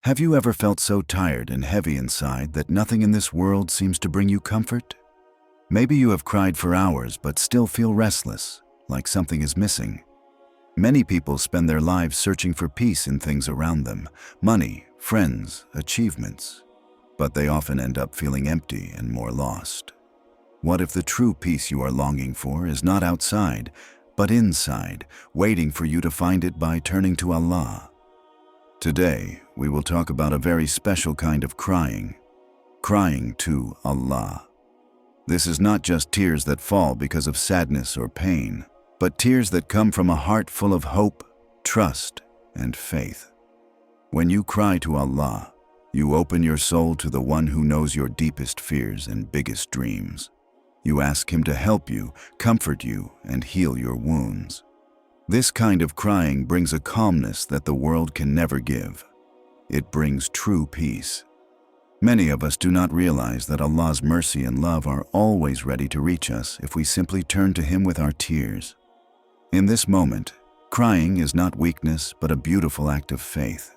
Have you ever felt so tired and heavy inside that nothing in this world seems to bring you comfort? Maybe you have cried for hours but still feel restless, like something is missing. Many people spend their lives searching for peace in things around them, money, friends, achievements. But they often end up feeling empty and more lost. What if the true peace you are longing for is not outside, but inside, waiting for you to find it by turning to Allah? Today, we will talk about a very special kind of crying to Allah. This is not just tears that fall because of sadness or pain, but tears that come from a heart full of hope, trust, and faith. When you cry to Allah, you open your soul to the one who knows your deepest fears and biggest dreams. You ask him to help you, comfort you, and heal your wounds. This kind of crying brings a calmness that the world can never give. It brings true peace. Many of us do not realize that Allah's mercy and love are always ready to reach us if we simply turn to Him with our tears. In this moment, crying is not weakness but a beautiful act of faith.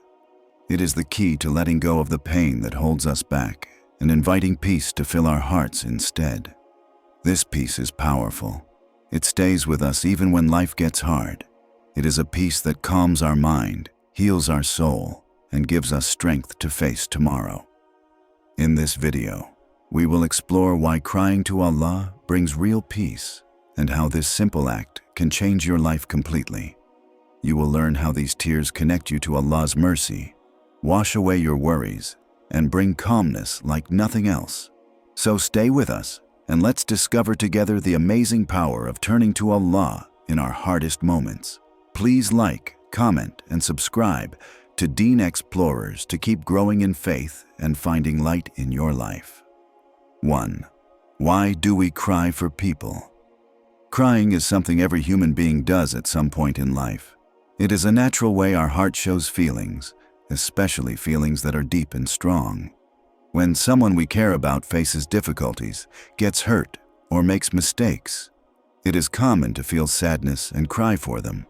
It is the key to letting go of the pain that holds us back and inviting peace to fill our hearts instead. This peace is powerful. It stays with us even when life gets hard. It is a peace that calms our mind, heals our soul, and gives us strength to face tomorrow. In this video, we will explore why crying to Allah brings real peace and how this simple act can change your life completely. You will learn how these tears connect you to Allah's mercy, wash away your worries, and bring calmness like nothing else. So stay with us and let's discover together the amazing power of turning to Allah in our hardest moments. Please like, comment, and subscribe to Deen Xplorers to keep growing in faith and finding light in your life. 1. Why do we cry for people? Crying is something every human being does at some point in life. It is a natural way our heart shows feelings, especially feelings that are deep and strong. When someone we care about faces difficulties, gets hurt, or makes mistakes, it is common to feel sadness and cry for them.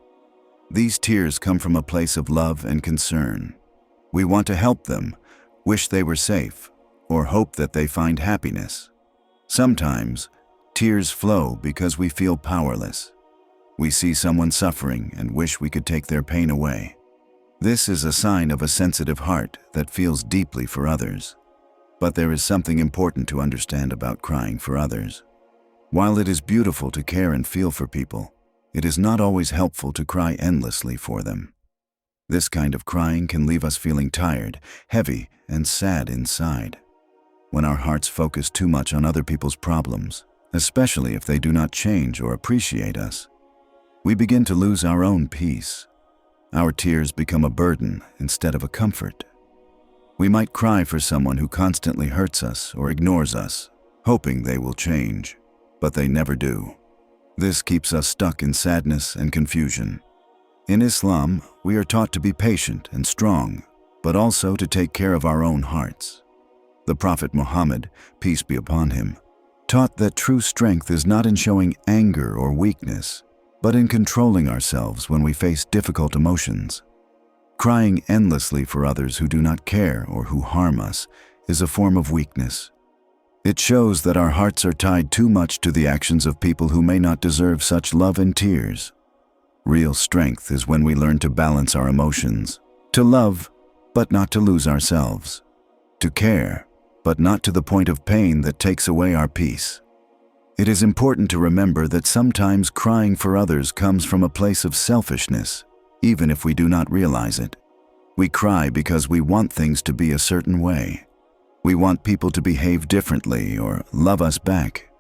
These tears come from a place of love and concern. We want to help them, wish they were safe, or hope that they find happiness. Sometimes, tears flow because we feel powerless. We see someone suffering and wish we could take their pain away. This is a sign of a sensitive heart that feels deeply for others. But there is something important to understand about crying for others. While it is beautiful to care and feel for people, it is not always helpful to cry endlessly for them. This kind of crying can leave us feeling tired, heavy, and sad inside. When our hearts focus too much on other people's problems, especially if they do not change or appreciate us, we begin to lose our own peace. Our tears become a burden instead of a comfort. We might cry for someone who constantly hurts us or ignores us, hoping they will change, but they never do. This keeps us stuck in sadness and confusion. In Islam, we are taught to be patient and strong, but also to take care of our own hearts. The Prophet Muhammad, peace be upon him, taught that true strength is not in showing anger or weakness, but in controlling ourselves when we face difficult emotions. Crying endlessly for others who do not care or who harm us is a form of weakness. It shows that our hearts are tied too much to the actions of people who may not deserve such love and tears. Real strength is when we learn to balance our emotions, to love, but not to lose ourselves, to care, but not to the point of pain that takes away our peace. It is important to remember that sometimes crying for others comes from a place of selfishness, even if we do not realize it. We cry because we want things to be a certain way. We want people to behave differently or love us back.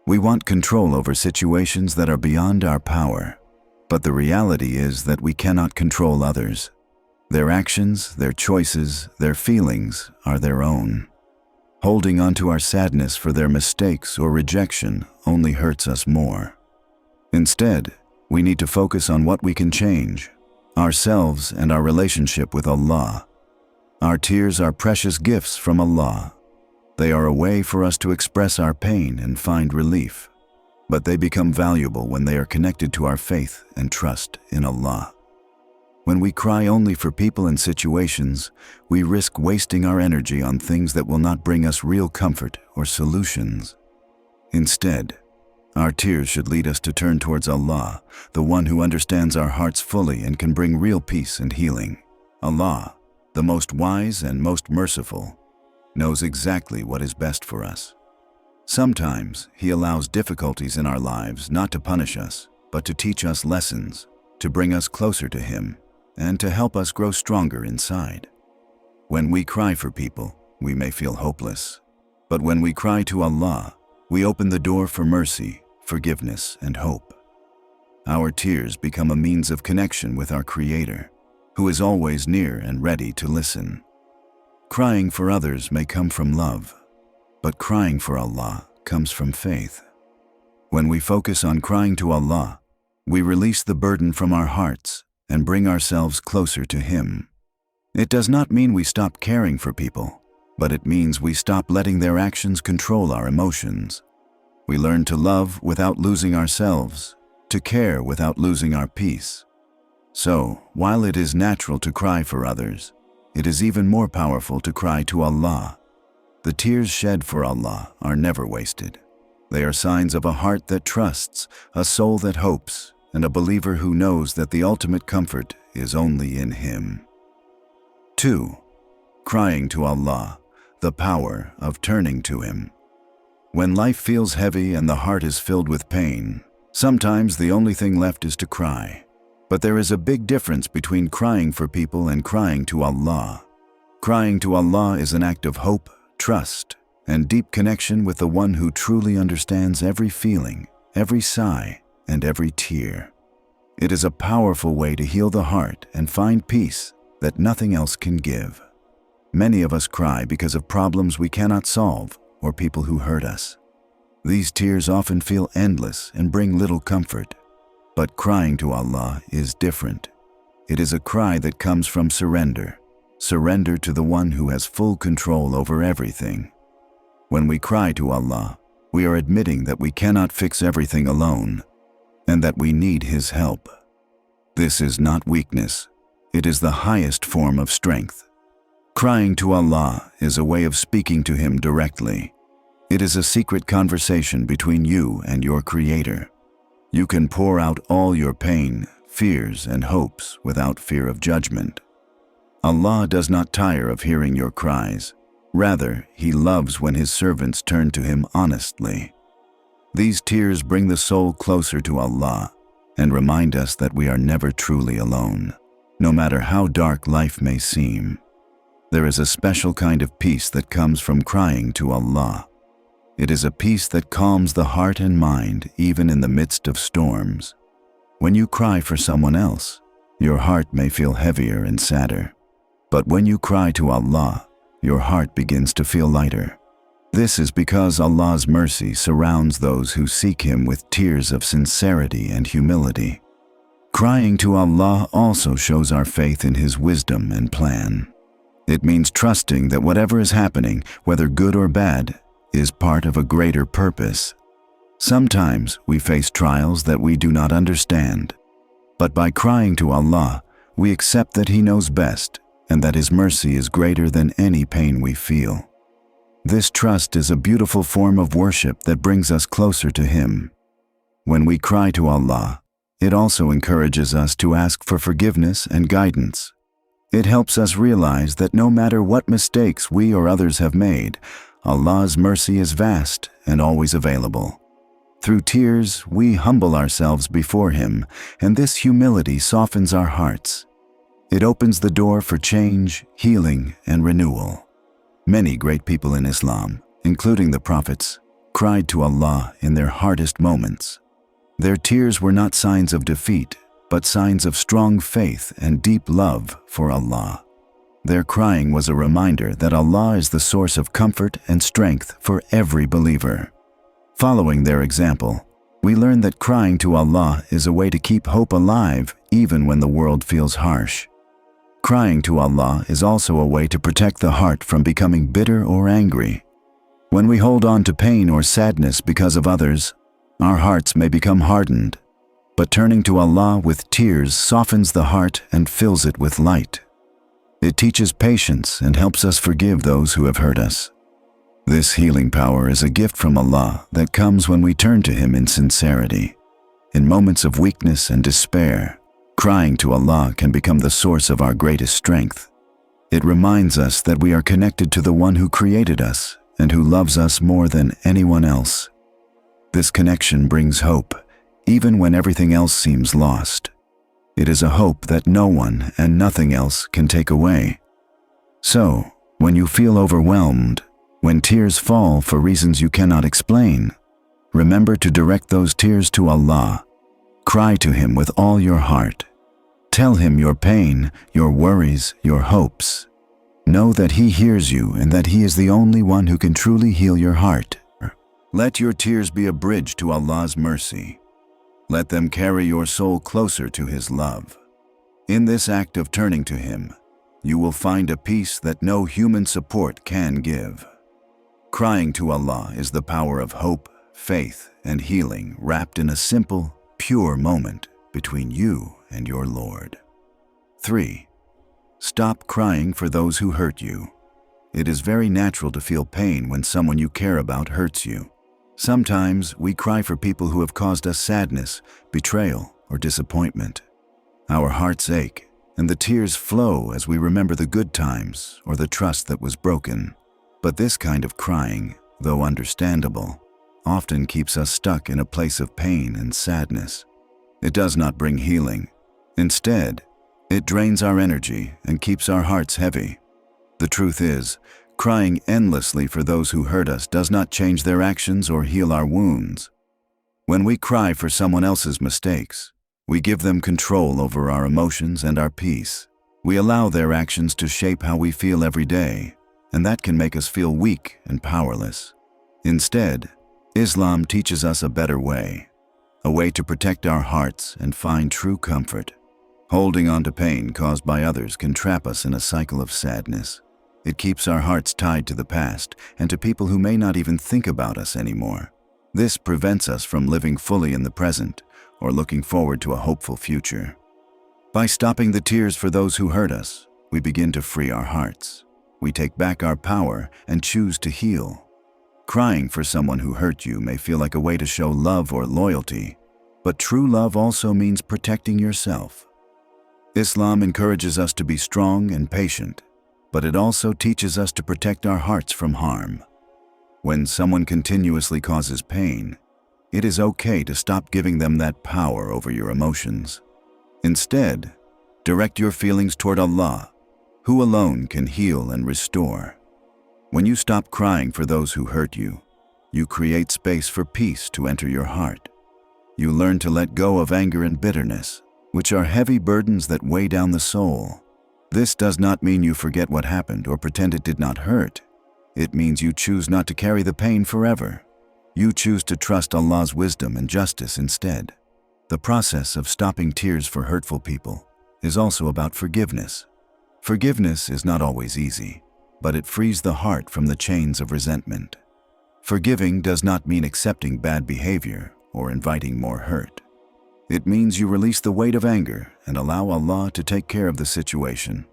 We want control over situations that are beyond our power. But the reality is that we cannot control others. Their actions, their choices, their feelings are their own. Holding on to our sadness for their mistakes or rejection only hurts us more. Instead, we need to focus on what we can change: ourselves and our relationship with Allah. Our tears are precious gifts from Allah. They are a way for us to express our pain and find relief, but they become valuable when they are connected to our faith and trust in Allah. When we cry only for people and situations, we risk wasting our energy on things that will not bring us real comfort or solutions. Instead, our tears should lead us to turn towards Allah, the one who understands our hearts fully and can bring real peace and healing. Allah, the most wise and most merciful, knows exactly what is best for us. Sometimes He allows difficulties in our lives not to punish us, but to teach us lessons, to bring us closer to Him, and to help us grow stronger inside. When we cry for people, we may feel hopeless. But when we cry to Allah, we open the door for mercy, forgiveness, and hope. Our tears become a means of connection with our Creator, who is always near and ready to listen. Crying for others may come from love, but crying for Allah comes from faith. When we focus on crying to Allah, we release the burden from our hearts and bring ourselves closer to Him. It does not mean we stop caring for people, but it means we stop letting their actions control our emotions. We learn to love without losing ourselves, to care without losing our peace. So, while it is natural to cry for others, it is even more powerful to cry to Allah. The tears shed for Allah are never wasted. They are signs of a heart that trusts, a soul that hopes, and a believer who knows that the ultimate comfort is only in Him. 2. Crying to Allah, the power of turning to Him. When life feels heavy and the heart is filled with pain, sometimes the only thing left is to cry. But there is a big difference between crying for people and crying to Allah. Crying to Allah is an act of hope, trust, and deep connection with the one who truly understands every feeling, every sigh, and every tear. It is a powerful way to heal the heart and find peace that nothing else can give. Many of us cry because of problems we cannot solve or people who hurt us. These tears often feel endless and bring little comfort. But crying to Allah is different. It is a cry that comes from surrender to the one who has full control over everything. When we cry to Allah, we are admitting that we cannot fix everything alone, and that we need His help. This is not weakness. It is the highest form of strength. Crying to Allah is a way of speaking to Him directly. It is a secret conversation between you and your Creator. You can pour out all your pain, fears, and hopes without fear of judgment. Allah does not tire of hearing your cries. Rather, He loves when His servants turn to Him honestly. These tears bring the soul closer to Allah and remind us that we are never truly alone, no matter how dark life may seem. There is a special kind of peace that comes from crying to Allah. It is a peace that calms the heart and mind even in the midst of storms. When you cry for someone else, your heart may feel heavier and sadder. But when you cry to Allah, your heart begins to feel lighter. This is because Allah's mercy surrounds those who seek Him with tears of sincerity and humility. Crying to Allah also shows our faith in His wisdom and plan. It means trusting that whatever is happening, whether good or bad, is part of a greater purpose. Sometimes we face trials that we do not understand, but by crying to Allah, we accept that He knows best and that His mercy is greater than any pain we feel. This trust is a beautiful form of worship that brings us closer to Him. When we cry to Allah, it also encourages us to ask for forgiveness and guidance. It helps us realize that no matter what mistakes we or others have made, Allah's mercy is vast and always available. Through tears, we humble ourselves before Him, and this humility softens our hearts. It opens the door for change, healing, and renewal. Many great people in Islam, including the prophets, cried to Allah in their hardest moments. Their tears were not signs of defeat, but signs of strong faith and deep love for Allah. Their crying was a reminder that Allah is the source of comfort and strength for every believer. Following their example, we learn that crying to Allah is a way to keep hope alive even when the world feels harsh. Crying to Allah is also a way to protect the heart from becoming bitter or angry. When we hold on to pain or sadness because of others, our hearts may become hardened. But turning to Allah with tears softens the heart and fills it with light. It teaches patience and helps us forgive those who have hurt us. This healing power is a gift from Allah that comes when we turn to Him in sincerity. In moments of weakness and despair, crying to Allah can become the source of our greatest strength. It reminds us that we are connected to the One who created us and who loves us more than anyone else. This connection brings hope, even when everything else seems lost. It is a hope that no one and nothing else can take away. So, when you feel overwhelmed, when tears fall for reasons you cannot explain, remember to direct those tears to Allah. Cry to Him with all your heart. Tell Him your pain, your worries, your hopes. Know that He hears you and that He is the only one who can truly heal your heart. Let your tears be a bridge to Allah's mercy. Let them carry your soul closer to His love. In this act of turning to Him, you will find a peace that no human support can give. Crying to Allah is the power of hope, faith, and healing wrapped in a simple, pure moment between you and your Lord. 3. Stop crying for those who hurt you. It is very natural to feel pain when someone you care about hurts you. Sometimes we cry for people who have caused us sadness, betrayal, or disappointment. Our hearts ache, and the tears flow as we remember the good times or the trust that was broken. But this kind of crying, though understandable, often keeps us stuck in a place of pain and sadness. It does not bring healing. Instead, it drains our energy and keeps our hearts heavy. The truth is, crying endlessly for those who hurt us does not change their actions or heal our wounds. When we cry for someone else's mistakes, we give them control over our emotions and our peace. We allow their actions to shape how we feel every day, and that can make us feel weak and powerless. Instead, Islam teaches us a better way, a way to protect our hearts and find true comfort. Holding on to pain caused by others can trap us in a cycle of sadness. It keeps our hearts tied to the past and to people who may not even think about us anymore. This prevents us from living fully in the present or looking forward to a hopeful future. By stopping the tears for those who hurt us, we begin to free our hearts. We take back our power and choose to heal. Crying for someone who hurt you may feel like a way to show love or loyalty, but true love also means protecting yourself. Islam encourages us to be strong and patient, but it also teaches us to protect our hearts from harm. When someone continuously causes pain, it is okay to stop giving them that power over your emotions. Instead, direct your feelings toward Allah, who alone can heal and restore. When you stop crying for those who hurt you, you create space for peace to enter your heart. You learn to let go of anger and bitterness, which are heavy burdens that weigh down the soul. This does not mean you forget what happened or pretend it did not hurt. It means you choose not to carry the pain forever. You choose to trust Allah's wisdom and justice instead. The process of stopping tears for hurtful people is also about forgiveness. Forgiveness is not always easy, but it frees the heart from the chains of resentment. Forgiving does not mean accepting bad behavior or inviting more hurt. It means you release the weight of anger and allow Allah to take care of the situation.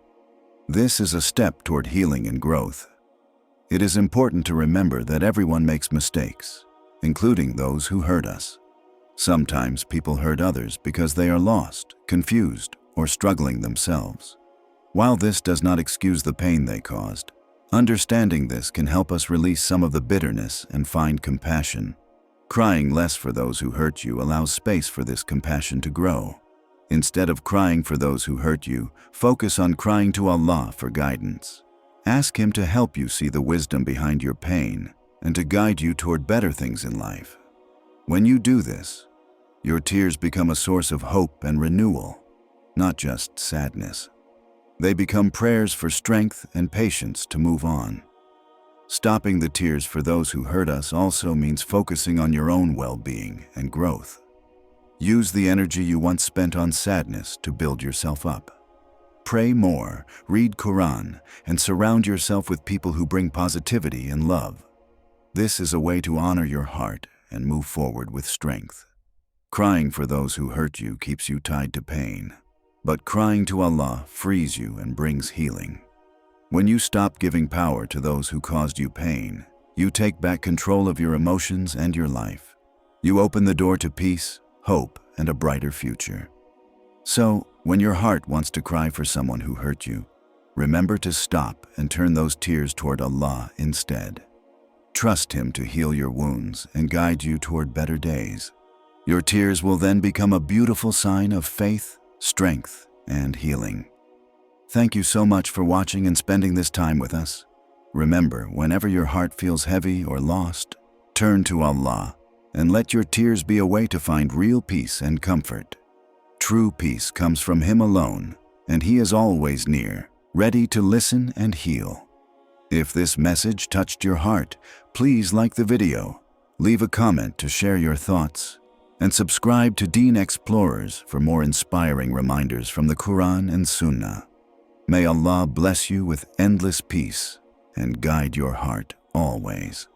This is a step toward healing and growth. It is important to remember that everyone makes mistakes, including those who hurt us. Sometimes people hurt others because they are lost, confused, or struggling themselves. While this does not excuse the pain they caused, understanding this can help us release some of the bitterness and find compassion. Crying less for those who hurt you allows space for this compassion to grow. Instead of crying for those who hurt you, focus on crying to Allah for guidance. Ask Him to help you see the wisdom behind your pain and to guide you toward better things in life. When you do this, your tears become a source of hope and renewal, not just sadness. They become prayers for strength and patience to move on. Stopping the tears for those who hurt us also means focusing on your own well-being and growth. Use the energy you once spent on sadness to build yourself up. Pray more, read Quran, and surround yourself with people who bring positivity and love. This is a way to honor your heart and move forward with strength. Crying for those who hurt you keeps you tied to pain, but crying to Allah frees you and brings healing. When you stop giving power to those who caused you pain, you take back control of your emotions and your life. You open the door to peace, hope, and a brighter future. So, when your heart wants to cry for someone who hurt you, remember to stop and turn those tears toward Allah instead. Trust Him to heal your wounds and guide you toward better days. Your tears will then become a beautiful sign of faith, strength, and healing. Thank you so much for watching and spending this time with us. Remember, whenever your heart feels heavy or lost, turn to Allah and let your tears be a way to find real peace and comfort. True peace comes from Him alone, and He is always near, ready to listen and heal. If this message touched your heart, please like the video, leave a comment to share your thoughts, and subscribe to Deen Xplorers for more inspiring reminders from the Quran and Sunnah. May Allah bless you with endless peace and guide your heart always.